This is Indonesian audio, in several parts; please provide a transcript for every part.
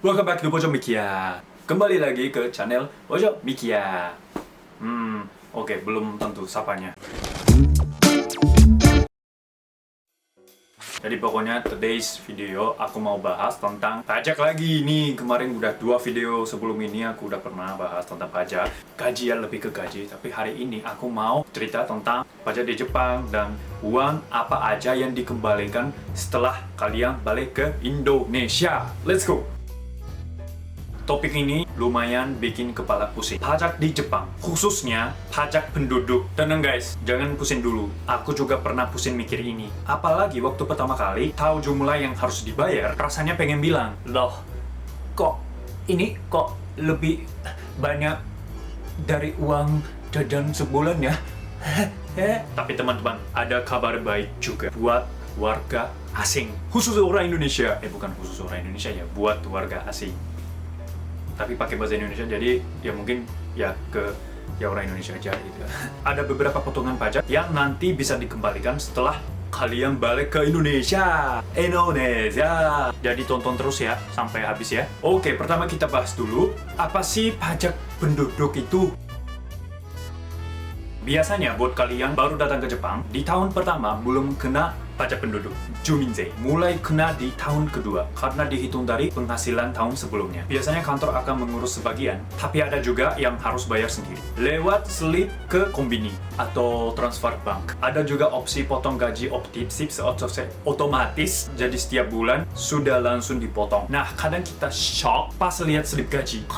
Welcome back to Pojok Mikia. Kembali lagi ke channel Pojok Mikia. Oke, belum tentu sapanya. Jadi pokoknya today's video aku mau bahas tentang pajak lagi. Nih kemarin udah 2 video sebelum ini aku udah pernah bahas tentang pajak. Gajian lebih ke gaji, tapi hari ini aku mau cerita tentang pajak di Jepang dan uang apa aja yang dikembalikan setelah kalian balik ke Indonesia. Let's go! Topik ini lumayan bikin kepala pusing. Pajak di Jepang, khususnya pajak penduduk. Tenang guys, jangan pusing dulu. Aku juga pernah pusing mikir ini. Apalagi waktu pertama kali tahu jumlah yang harus dibayar, rasanya pengen bilang, loh, kok lebih banyak dari uang jajan sebulan ya? Tapi teman-teman, ada kabar baik juga buat warga asing. Khusus orang Indonesia. Bukan khusus orang Indonesia ya, buat warga asing. Tapi pakai bahasa Indonesia, jadi ya mungkin ya orang Indonesia aja gitu. Ada beberapa potongan pajak yang nanti bisa dikembalikan setelah kalian balik ke Indonesia. Jadi tonton terus ya sampai habis ya. Oke, pertama kita bahas dulu apa sih pajak penduduk itu. Biasanya buat kalian baru datang ke Jepang, di tahun pertama belum kena pajak penduduk, Juminzei. Mulai kena di tahun kedua, karena dihitung dari penghasilan tahun sebelumnya. Biasanya kantor akan mengurus sebagian, tapi ada juga yang harus bayar sendiri. Lewat slip ke kombini, atau transfer bank. Ada juga opsi potong gaji otomatis, jadi setiap bulan sudah langsung dipotong. Nah, kadang kita shock pas lihat slip gaji.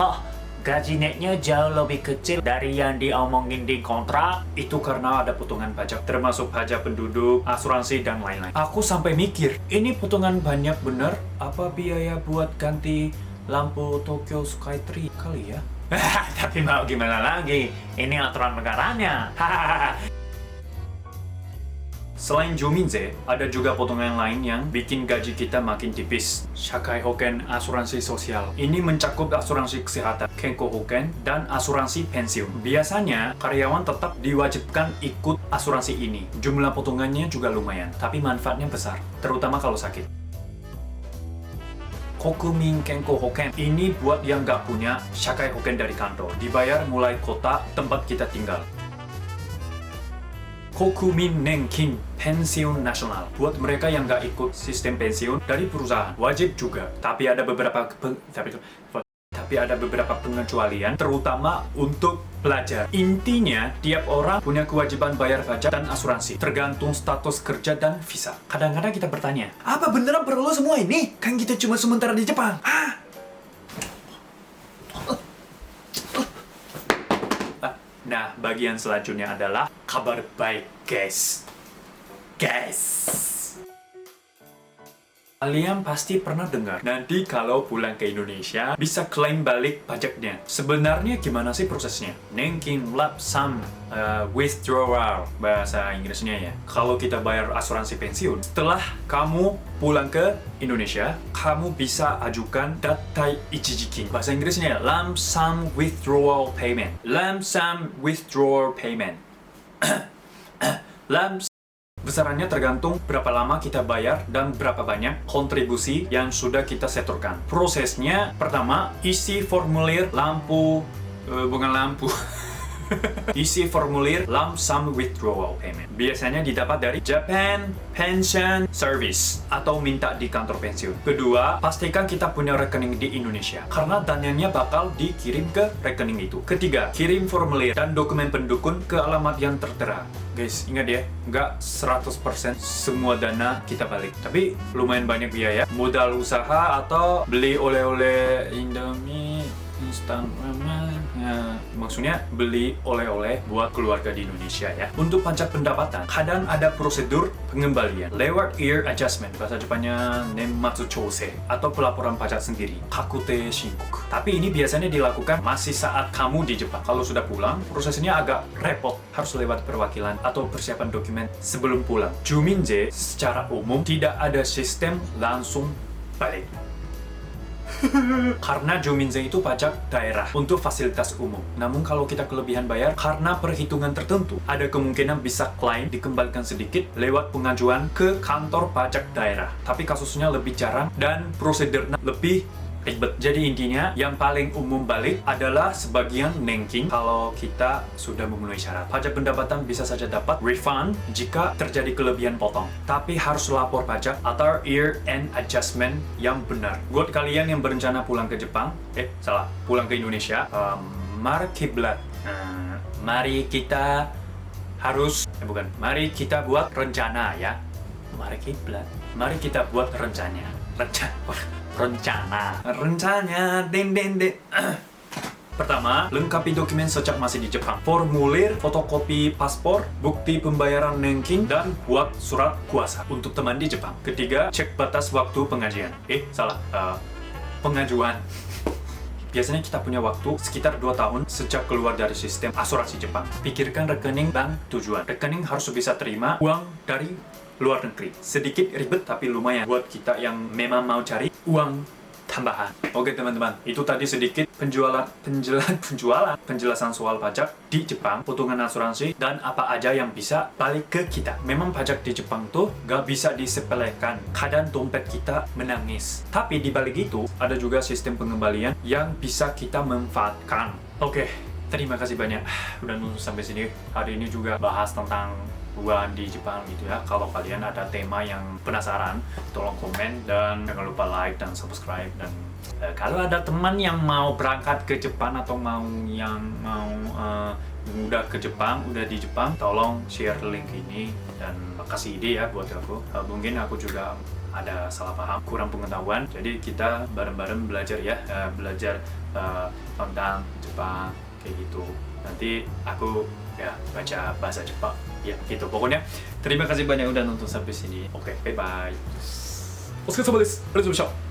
Gaji netnya jauh lebih kecil dari yang diomongin di kontrak. Itu karena ada potongan pajak, termasuk pajak penduduk, asuransi, dan lain-lain. Aku sampai mikir, ini potongan banyak bener apa biaya buat ganti lampu Tokyo Skytree kali ya? Tapi mau gimana lagi, ini aturan negaranya. Selain Juminzei, ada juga potongan lain yang bikin gaji kita makin tipis. Shakai Hoken, asuransi sosial. Ini mencakup asuransi kesehatan, Kenko Hoken, dan asuransi pensiun. Biasanya, karyawan tetap diwajibkan ikut asuransi ini. Jumlah potongannya juga lumayan, tapi manfaatnya besar, terutama kalau sakit. Kokumin Kenko Hoken. Ini buat yang nggak punya Shakai Hoken dari kantor. Dibayar mulai kota tempat kita tinggal. Kokumin Nenkin, pensiun nasional. Buat mereka yang nggak ikut sistem pensiun dari perusahaan, wajib juga. Tapi ada beberapa pengecualian, terutama untuk pelajar. Intinya, tiap orang punya kewajiban bayar pajak dan asuransi, tergantung status kerja dan visa. Kadang-kadang kita bertanya, apa beneran perlu semua ini? Kan kita cuma sementara di Jepang. Nah, bagian selanjutnya adalah kabar baik, guys. Kalian pasti pernah dengar, nanti kalau pulang ke Indonesia, bisa klaim balik pajaknya. Sebenarnya gimana sih prosesnya? Nenkin lump sum withdrawal, bahasa Inggrisnya ya. Kalau kita bayar asuransi pensiun, setelah kamu pulang ke Indonesia, kamu bisa ajukan datai ichijikin. Bahasa Inggrisnya lump sum withdrawal payment. Lump sum withdrawal payment. Lump besarannya tergantung berapa lama kita bayar dan berapa banyak kontribusi yang sudah kita setorkan. Prosesnya, pertama, isi formulir isi formulir lump sum withdrawal payment. Biasanya didapat dari Japan Pension Service atau minta di kantor pensiun. Kedua, pastikan kita punya rekening di Indonesia karena dananya bakal dikirim ke rekening itu. Ketiga, kirim formulir dan dokumen pendukung ke alamat yang tertera. Guys, ingat ya, nggak 100% semua dana kita balik. Tapi lumayan banyak biaya. Modal usaha atau beli oleh-oleh Indomie instan ramen. Maksudnya beli oleh-oleh buat keluarga di Indonesia ya. Untuk pajak pendapatan, kadang ada prosedur pengembalian lewat year adjustment, bahasa Jepangnya nenmatsu chose, atau pelaporan pajak sendiri, kakute shinkoku. Tapi ini biasanya dilakukan masih saat kamu di Jepang. Kalau sudah pulang, prosesnya agak repot, harus lewat perwakilan atau persiapan dokumen sebelum pulang. Juminzei secara umum tidak ada sistem langsung balik. Karena Jominze itu pajak daerah untuk fasilitas umum. Namun kalau kita kelebihan bayar, karena perhitungan tertentu, ada kemungkinan bisa klaim dikembalikan sedikit lewat pengajuan ke kantor pajak daerah. Tapi kasusnya lebih jarang dan prosedurnya lebih ribet. Jadi intinya yang paling umum balik adalah sebagian nengking kalau kita sudah memenuhi syarat. Pajak pendapatan bisa saja dapat refund jika terjadi kelebihan potong. Tapi harus lapor pajak atau year-end adjustment yang benar. Buat kalian yang berencana pulang ke Jepang, pulang ke Indonesia, mari kiblat. Mari kita mari kita buat rencana ya. Mari kiblat. Mari kita buat rencana. Pertama, lengkapi dokumen sejak masih di Jepang. Formulir, fotokopi paspor, bukti pembayaran nengking, dan buat surat kuasa untuk teman di Jepang. Ketiga, cek batas waktu pengajian. Pengajuan. Biasanya kita punya waktu sekitar 2 tahun sejak keluar dari sistem asuransi Jepang. Pikirkan rekening bank tujuan. Rekening harus bisa terima uang dari luar negeri. Sedikit ribet tapi lumayan buat kita yang memang mau cari uang tambahan. Oke teman-teman, itu tadi sedikit penjelasan soal pajak di Jepang, potongan asuransi, dan apa aja yang bisa balik ke kita. Memang pajak di Jepang tuh gak bisa disepelekan. Kadang dompet kita menangis. Tapi di balik itu ada juga sistem pengembalian yang bisa kita manfaatkan. Oke, terima kasih banyak udah nonton sampai sini. Hari ini juga bahas tentang bulan di Jepang gitu ya. Kalau kalian ada tema yang penasaran, tolong komen dan jangan lupa like dan subscribe. Dan kalau ada teman yang mau berangkat ke Jepang atau udah ke Jepang, udah di Jepang, tolong share link ini dan kasih ide ya buat aku. Mungkin aku juga ada salah paham, kurang pengetahuan. Jadi kita bareng-bareng belajar ya, belajar tentang Jepang kayak gitu. Nanti aku ya baca bahasa Jepang ya gitu. Pokoknya terima kasih banyak udah nonton sampai sini. Oke, bye bye. お疲れ様です。ありがとうございました。